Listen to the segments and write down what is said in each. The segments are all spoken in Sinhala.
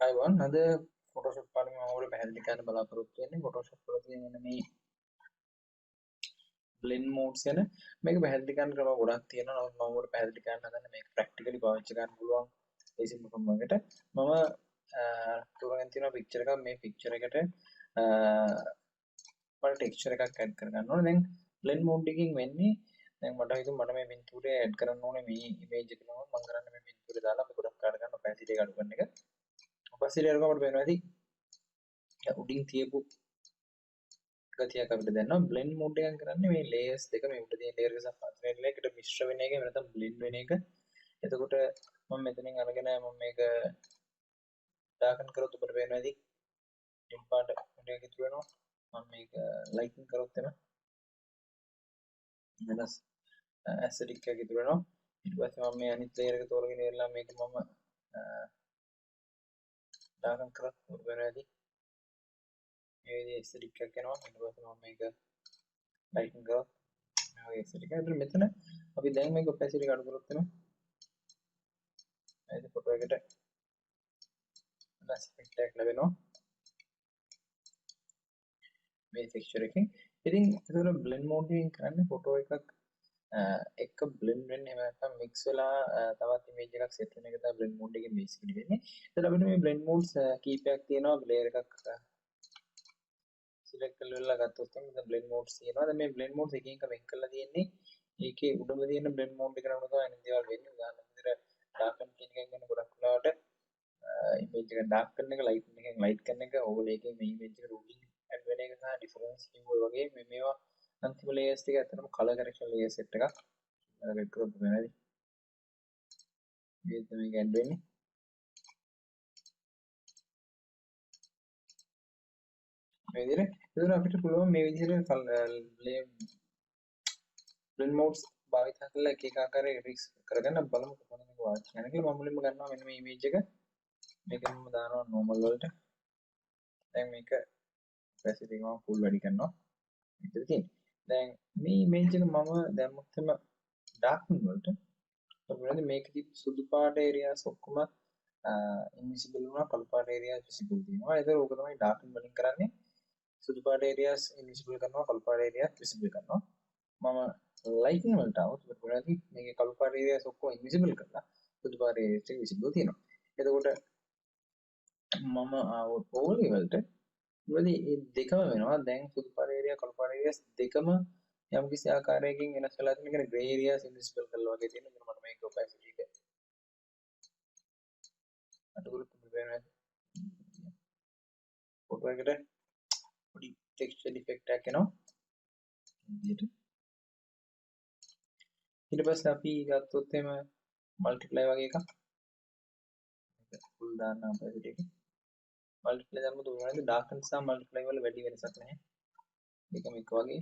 අයිවන් අද ෆොටෝෂොප් පාඩම මම ඔයාලට පැහැදිලි කරන්න බලාපොරොත්තු වෙන්නේ ෆොටෝෂොප් වල තියෙන මේ බ්ලෙන්ඩ් මෝඩ්ස් ගැන මේක පැහැදිලි කරන්න ක්‍රම ගොඩක් තියෙනවා. නමුත් මම ඔයාලට පැහැදිලි කරන්න හදන්නේ මේක ප්‍රැක්ටිකලි පාවිච්චි කරන්න පුළුවන් ලේසිම ක්‍රමයකට. මම තුරෙන් තියෙන පික්චර් එකක් මේ පික්චර් එකට මම ටෙක්ස්චර් එකක් ඇඩ් කරගන්න ඕනේ. දැන් බ්ලෙන්ඩ් මෝඩ් එකකින් වෙන්නේ දැන් මට හිතුවා මට මේ පින්තූරය ඇඩ් කරන්න ඕනේ මේ ඉමේජ් එක නෝ මම කරන්නේ මේ පින්තූරය දාලා අපි ගොඩක් කාඩ් ගන්න ඔපැසිටි එක අඩු කරන එක. ඔපැසිටි අඩු කරනකොට වෙනවා ඇති උඩින් තියපු ගතියක් අපිට දැනෙනවා. බ්ලෙන්ඩ් මෝඩ් එකෙන් කරන්නේ මේ ලේයර්ස් දෙක මේ උඩ තියෙන ලේයර් එක සහ පස් වෙන ලේයර් එකට මිශ්‍ර වෙන එක නැත්නම් බ්ලෙන්ඩ් වෙන එක. එතකොට මම මෙතනින් අරගෙන මම මේක ඩාර්කන් කරොත් ඔබට පේනවා ඇති ඩිම් පාට එක ඉතුරු වෙනවා. මම මේක ලයිටන් කරොත් එන වෙනස් ඇස්තටික් එකක් ඉතුරු වෙනවා. ඊට පස්සේ මම මේ අනිත් ලේයර් එක තෝරගෙන ඉවරලා මේක මම ඩාර්කන් කරොත් ඔබට පේනවා ඇති මේ විදිහේ ඇස්තටික් එකක් එනවා. ඊට පස්සේ මම මේක ලයිටන් කරොත් මේ වගේ ඇස්තටික් එකක්. මෙතන අපි දැන් මේක ඔපැසිටි එක අඩු කරොත් එනවා. මේ ෆොටෝ එකට වෙනස් ඉෆෙක්ට් එකක් ලැබෙනවා මේ ටෙක්ස්චර් එකෙන්. ඉතින් ඒතර බ්ලෙන්ඩ් මෝඩ් එකෙන් කරන්නේ ෆොටෝ එකක් එක බ්ලෙන්ඩ් වෙන්නේ එහෙම නැත්නම් මික්ස් වෙලා තවත් ඉමේජ් එකක් සෙට් වෙන එක තමයි බ්ලෙන්ඩ් මෝඩ් එකෙන් බේසිකලි වෙන්නේ. ඒතර අපිට මේ බ්ලෙන්ඩ් මෝඩ්ස් කීපයක් තියෙනවා. ලේයර් එකක් සිලෙක්ට් කරලා ගත්තොත් තමයි බ්ලෙන්ඩ් මෝඩ්ස් තියෙනවා. දැන් මේ බ්ලෙන්ඩ් මෝඩ්ස් එකින් එක වෙන් කරලා තියෙන්නේ ඒකේ උඩම තියෙන බ්ලෙන්ඩ් මෝඩ් එක නම තමයි අනිත් දේවල් වෙන්නේ. උදාහරණයක් විදිහට ඩාර්කන් කියන එකෙන් ගන්න ගොඩක් වෙලාවට ඉමේජ් එක ඩාර්ක් කරන එක ලයිට් එකෙන් ලයිට් කරන එක ඕවර්ලේ එකෙන් මේ ඉමේජ් එක රූටින් ඇඩ් වෙන එක සහ ඩිෆරන්ස් කියෝ වගේ මේවා අන්තිම ලේයර්ස් ටික ඇත්තටම කලර් කරෙක්ෂන් ලේයර් සෙට් එකක් අරගෙන කරොත් වෙනවාද මේ තමයි ඇඩ් වෙන්නේ. මේ විදිහට එතන අපිට පුළුවන් මේ විදිහට බ්ලෙන්ඩ් මෝඩ්ස් භාවිත කරලා එක එක ආකාරයේ රික්ස් කරගන්න බලමු කොහොමද මේක වාච් කරන්න කියලා. මම මුලින්ම ගන්නවා මෙන්න මේ ඉමේජ් එක. මේක මම දානවා normal වලට. දැන් මේක opacity එක මම full වැඩි කරනවා. මෙතන තියෙන්නේ. දැන් මේ ඉමේජ් එක මම දැම්මොත් එම darken වලට අපිට මේකේ සුදු පාට areas ඔක්කොම invisible වුණා, කළු පාට areas visible තියෙනවා. ඒක ඕක තමයි darken වලින් කරන්නේ. සුදු පාට areas invisible කරනවා, කළු පාට areas visible කරනවා. මම lighting වලට આવොත් ඔයාලගේ මේකේ කළු පාට areas ඔක්කොම invisible කරලා සුදු පාට areas ටික visible තියෙනවා. එතකොට මම આવොත් overlay වලට මේ දෙකම වෙනවා. දැන් සුදු පාට area කළු පාට areas දෙකම යම් කිසි ආකාරයකින් වෙනස් වෙලා තියෙන කියන්නේ gray areas invisible කරලා වගේ තියෙන. මට මේක opacity එක අඩු කරලා වෙනවා. ෆොටෝ එකට පොඩි texture effect එකක් එනවා. විදියට. ඊට පස්සේ අපි ගත්තොත් එම multiply වගේ එකක් full දාන්න opacity එක. multiply දැම්මොත් උනානේ darken සහ multiply වල වැඩි වෙනසක් නැහැ. දෙකම එක වගේ.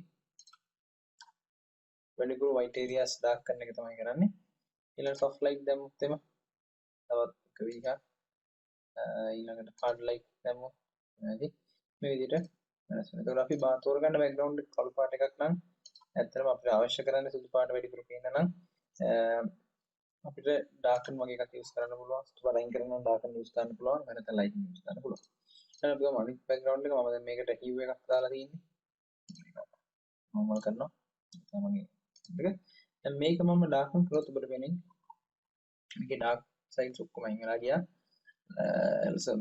වැඩිපුර white areas dark කරන එක තමයි කරන්නේ. ඊළඟ soft light දැම්මොත් එම තවත් එක විදිහක් ඊළඟට hard light දැම්මොත් නැති මේ විදිහට වෙනස් වෙනවා. ඒතකොට අපි තෝරගන්න background එක කළු පාට එකක් නම් ඇත්තටම අපිට අවශ්‍ය කරන්නේ සුදු පාට වැඩිපුර පේන්න නම් අපිට darken වගේ එකක් use කරන්න පුළුවන්. සුදු පාට අයින් කරනවා darken use කරන්න පුළුවන්. නැත්නම් lighting use කරන්න පුළුවන්. දැන් අපි ගමු අනිත් background එක. මම දැන් මේකට hue එකක් දාලා තියෙන්නේ. normal කරනවා. තමයි මේක. දැන් මේක මම darken කරොත් ඔබට වෙන්නේ මේකේ dark sides ඔක්කොම අයින් වෙලා ගියා.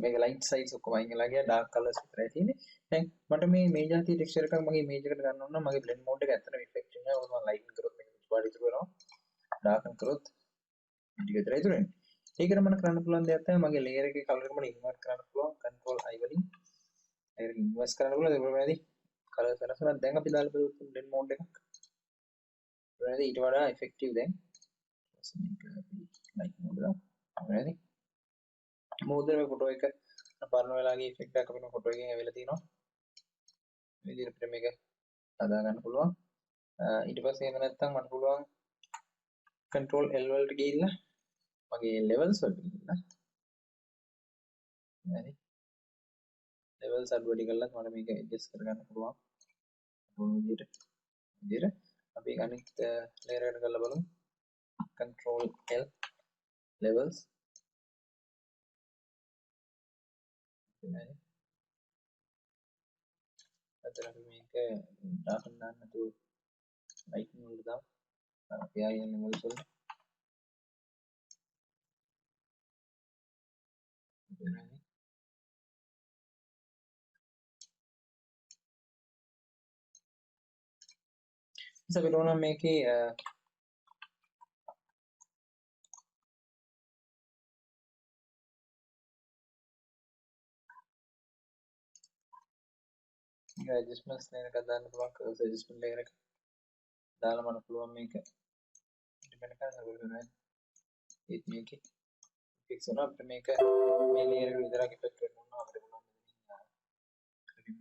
මේක ලයිට් සයිඩ්ස් ඔක්කොම අයින් වෙලා ගියා. ඩාර්ක් කලර්ස් විතරයි තියෙන්නේ. දැන් මට මේ જાතිය ටෙක්ස්චර් එකක් මගේ ඉමේජ් එකට ගන්න ඕන නම් මගේ බ්ලෙන්ඩ් මෝඩ් එක ඇත්තටම ඉෆෙක්ට් වෙනවා. ඒක මම ලයිටන් කරොත් මේක පාට ඉතුරු වෙනවා. ඩාර්කන් කරොත් ටික විතර ඉතුරු වෙන්නේ. ඒකට මම කරන්න පුළුවන් දෙයක් තමයි මගේ ලේයර් එකේ කලර් එක මට ඉන්වර්ට් කරන්න පුළුවන්. control i වලින් ඒක ඉන්වර්ට් කරන්න පුළුවන්. ඒක වෙලාවේදී කලර්ස් වෙනස් වෙනවා. දැන් අපි දාලා බලමු බ්ලෙන්ඩ් මෝඩ් එකක්. වෙලාවේදී ඊට වඩා ඉෆෙක්ටිව් දැන්. මේක අපි ලයිට් මෝඩ් දාමු. වෙලාවේදී මොකද මේ ෆොටෝ එක පරණ වෙලාගේ ඉෆෙක්ට් එකක් අපිට ෆොටෝ එකෙන් ඇවිල්ලා තියෙනවා. මේ විදිහට අපිට මේක හදා ගන්න පුළුවන්. ඊට පස්සේ එහෙම නැත්නම් මට පුළුවන් control L වලට ගිහිල්ලා මගේ levels වලට ගිහිල්ලා හරි levels අඩු වැඩි කරලා මට මේක adjust කරගන්න පුළුවන්. ඕන විදිහට අපි අනිත් layer එකට කරලා බලමු. control L levels අතර අපි මේක දාන්න නැතුව ලයිට් වලට දාමු. අපි ආයෙත් මොකද කරන්නේ? අපිට ඕන මේකේ ඇඩ්ජස්ට්මන්ට්ස් නේ එකක් දාන්න පුළුවන්. කර්ව් ඇඩ්ජස්ට්මන්ට් ලේයර් එක දාලා මම පුළුවන් මේක ඉන්ටර්නෙට් එකෙන් කරගන්න. ඒත් මේකේ ෆික්ස් වුණා අපිට මේක මේ ලේයර් එක විතරක් ඉෆෙක්ට් කරනවා අපිට පුළුවන් මෙතනින්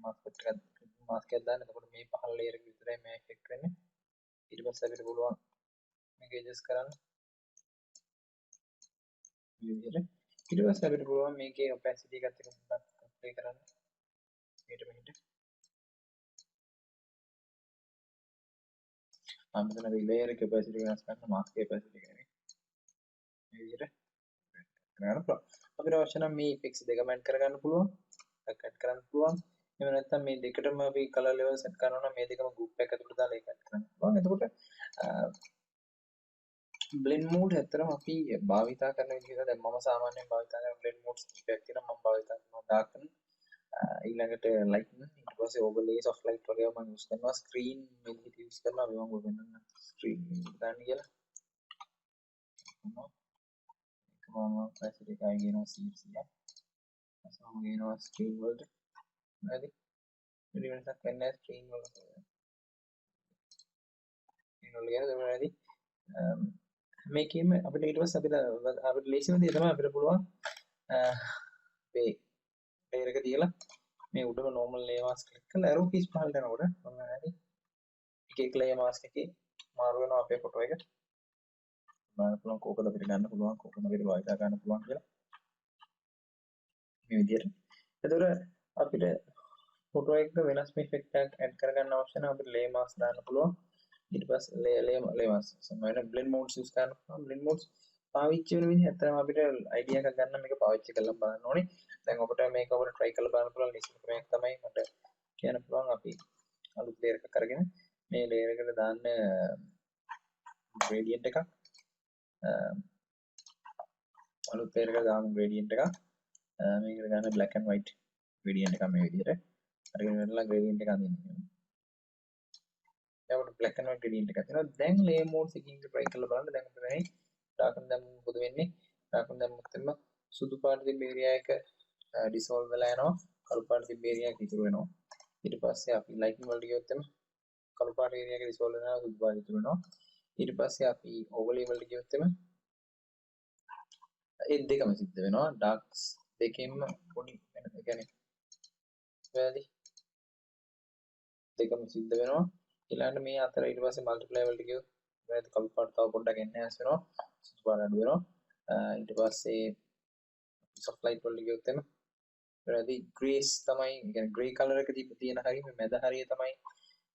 මාස්ක් එකක් දාන්න. එතකොට මේ පහළ ලේයර් එක විතරයි මේ ඉෆෙක්ට් වෙන්නේ. ඊට පස්සේ අපිට පුළුවන් මේක ඇඩ්ජස්ට් කරන්න මේ විදිහට. ඊට පස්සේ අපිට පුළුවන් මේකේ ඔපැසිටි එකත් එක්ක පොඩ්ඩක් ප්ලේ කරන්න. ඊට මෙහෙට මම මෙතන ලේයර් එකේ ඔපැසිටි වෙනස් කරන්න මාස්ක් එකේ ඔපැසිටි එක නෙමෙයි. මේ විදිහට කරන්න පුළුවන්. අපිට අවශ්‍ය නම් මේ ඉෆෙක්ට්ස් දෙකම ඇඩ් කරගන්න පුළුවන්. ඇඩ් කරන්න පුළුවන්. එහෙම නැත්නම් මේ දෙකටම අපි කලර් ලෙවල් සෙට් කරනවා නම් මේ දෙකම ගෲප් එක ඇතුළට දාලා ඒක ඇඩ් කරන්න පුළුවන්. එතකොට බ්ලෙන්ඩ් මෝඩ් ඇත්තටම අපි භාවිතා කරන විදිහට දැන් මම සාමාන්‍යයෙන් භාවිතා කරන බ්ලෙන්ඩ් මෝඩ්ස් කීපයක් තියෙනවා. මම භාවිතා කරනවා ඩාර්කන්, ඊළඟට ලයිට්න්, ඊට පස්සේ ඕවර්ලේස් ඔෆ් ලයිට් වගේ මම යූස් කරනවා. ස්ක්‍රීන් මේ විදිහට යූස් කරනවා. මම ඔයගොල්ලෝ වෙනන්න ස්ක්‍රීන් ගන්න කියලා. මම පැසිට එකයි ගෙනවා 100ක්. අසම ගෙනවා ස්ක්‍රීන් වලට. හරි. වැඩි වෙනසක් වෙන්නේ නැහැ ස්ක්‍රීන් වල. ස්ක්‍රීන් වල ගියද හරි. මේකෙම අපිට ඊට පස්සේ අපිට ලේසිම දේ තමයි අපිට පුළුවන් මේ ලේයර් එක තියලා මේ උඩම normal layer mask ක්ලික් කරලා arrow keys පහළට යනකොට ඔන්න හරි එක එක layer mask එකේ මාරු වෙනවා අපේ ෆොටෝ එක. බලන්න පුළුවන් කෝකද අපිට ගන්න පුළුවන් කෝකද අපිට භාවිතා ගන්න පුළුවන් කියලා මේ විදිහට. එතකොට අපිට ෆොටෝ එක වෙනස් ඉෆෙක්ට් එකක් ඇඩ් කරගන්න අවශ්‍ය නම් අපිට layer mask දාන්න පුළුවන්. ඊට පස්සේ layer mask සමහරවිට blend modes use කරන්න පුළුවන්. blend modes පාවිච්චි වෙන විදිහ ඇත්තටම අපිට අයිඩියා එකක් ගන්න මේක පාවිච්චි කරලා බලන්න ඕනේ. දැන් ඔබට මේක ඔබට try කරලා බලන්න පුළුවන් ලිස්ට් එකක් තමයි මට කියන්න පුළුවන් අපි අලුත් layer එකක් අරගෙන මේ layer එකට දාන්න gradient එකක් අලුත් layer එකට දාමු gradient එකක් මේකට ගන්න black and white gradient එකක් මේ විදිහට අරගෙන ඉවරලා gradient එක අඳින්න. දැන් black and white gradient එකක් තියෙනවා. දැන් layer modes එකකින් try කරලා බලන්න. දැන් අපිට වෙන්නේ darken දැන් මොකද වෙන්නේ? darken දැන් මොකද සුදු පාට තිබ්බ area එක dissolve වෙලා යනවා. කළු පාට තිබ්බ area එක ඉතුරු වෙනවා. ඊට පස්සේ අපි lighting වලට ගියොත් එම කළු පාට area එක dissolve වෙනවා සුදු පාට ඉතුරු වෙනවා. ඊට පස්සේ අපි overlay වලට ගියොත් එම ඒ දෙකම සිද්ධ වෙනවා. darks දෙකෙන්ම පොඩි වෙන කියන්නේ වැලි දෙකම සිද්ධ වෙනවා. ඊළඟට මේ අතර ඊට පස්සේ multiply වලට ගියොත් මේක කළු පාට තව පොඩ්ඩක් enhance වෙනවා. සුදු පාට අඩු වෙනවා. ඊට පස්සේ soft light වලට ගියොත් එම වැඩි ග්‍රේස් තමයි කියන්නේ ග්‍රේ කලර් එක තියෙන හරිය මේ මැද හරිය තමයි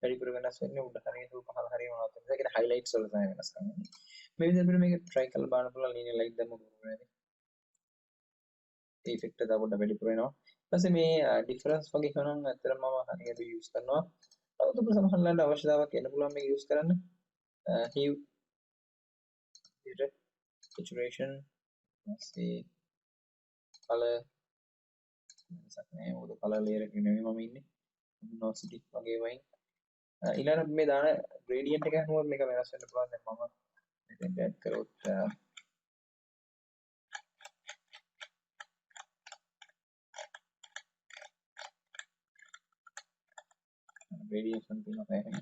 වැඩිපුර වෙනස් වෙන්නේ. උඩ හරිය සුළු පහළ හරිය මොනවද කියන්නේ. ඒක highlights වල තමයි වෙනස්කම් වෙන්නේ. මේ විදිහට අපිට මේක try කරලා බලන්න පුළුවන් linear light දැම්මම වැඩි. ඒ effect එක තව පොඩ්ඩක් වැඩිපුර වෙනවා. ඊට පස්සේ මේ difference වගේ කරනවා ඇත්තටම මම හරියට use කරනවා. තවදුරටත් සමහරවිට අවශ්‍යතාවයක් එන්න පුළුවන් මේක use කරන්න. hue saturation see color වෙනසක් නෑ. මොකද color layer එකේ නෙමෙයි මම ඉන්නේ. luminosity වගේ වයින් ඊළඟට මේ දාන gradient එක අනුව මේක වෙනස් වෙන්න පුළුවන්. දැන් මම මෙතෙන් add කරොත් variation තියෙනවා පැහැදිලි.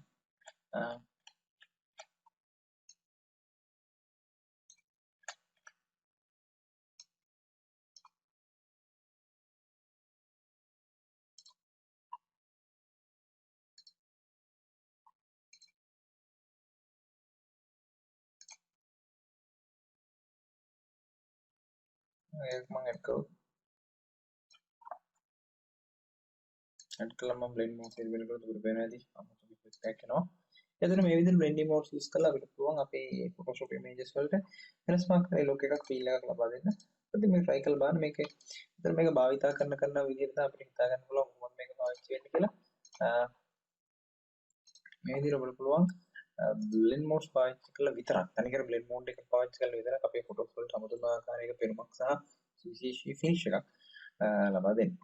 ඒක මම add කරොත් add කළා මම blend mode එක වෙනකොට උඩ වෙනවා ඇති. අමුතු effect එකක් එනවා. එතන මේ විදිහට blending modes use කරලා අපිට පුළුවන් අපේ Photoshop images වලට වෙනස්මක් look එකක් feel එකක් ලබා දෙන්න. ඉතින් මේ try කරලා බලන්න මේකේ ඉතින් මේක භාවිතා කරන විදිහට තමයි අපිට හිතා ගන්න පුළුවන් කොහොමද මේක පාවිච්චි වෙන්නේ කියලා. මේ විදිහට ඔබට පුළුවන් blend modes පාවිච්චි කරලා විතරක් තනිකර blend mode එක පාවිච්චි කරලා විතරක් අපේ photos වලට සමතුලිත ආකාරයක පෙනුමක් සහ විශේෂී finish එකක් ලබා දෙන්න.